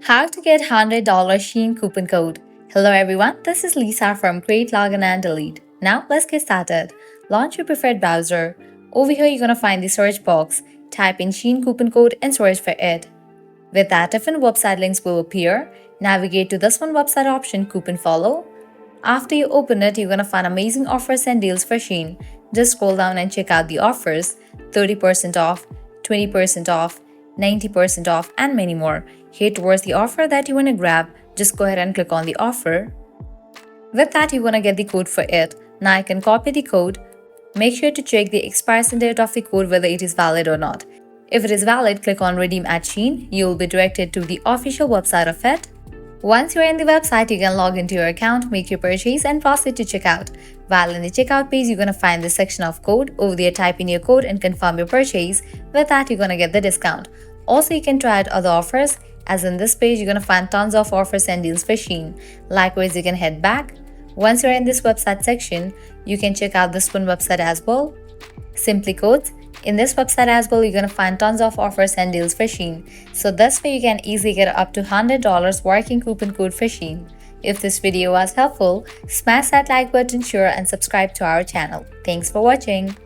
How to get $100 Shein coupon code. Hello everyone, this is Lisa from Create, Login and Delete. Now let's get started. Launch your preferred browser. Over here you're gonna find the search box. Type in Shein coupon code and search for it. With that, different website links will appear. Navigate to this one website option, coupon follow. After you open it, you're gonna find amazing offers and deals for Shein. Just scroll down and check out the offers: 30% off, 20% off, 90% off, and many more. Here towards the offer that you want to grab, just go ahead and click on the offer. With that, you're going to get the code for it. Now you can copy the code. Make sure to check the expiration date of the code whether it is valid or not. If it is valid, click on Redeem at Shein. You will be directed to the official website of it. Once you're in the website, you can log into your account, make your purchase, and proceed to checkout. While in the checkout page, you're going to find the section of code. Over there, type in your code and confirm your purchase. With that, you're going to get the discount. Also, you can try out other offers. As in this page, you're going to find tons of offers and deals for Shein. Likewise, you can head back. Once you're in this website section, you can check out this one website as well. Simply Codes. In this website as well, you're going to find tons of offers and deals for Shein. So this way you can easily get up to $100 working coupon code for Shein. If this video was helpful, smash that like button, share and subscribe to our channel. Thanks for watching.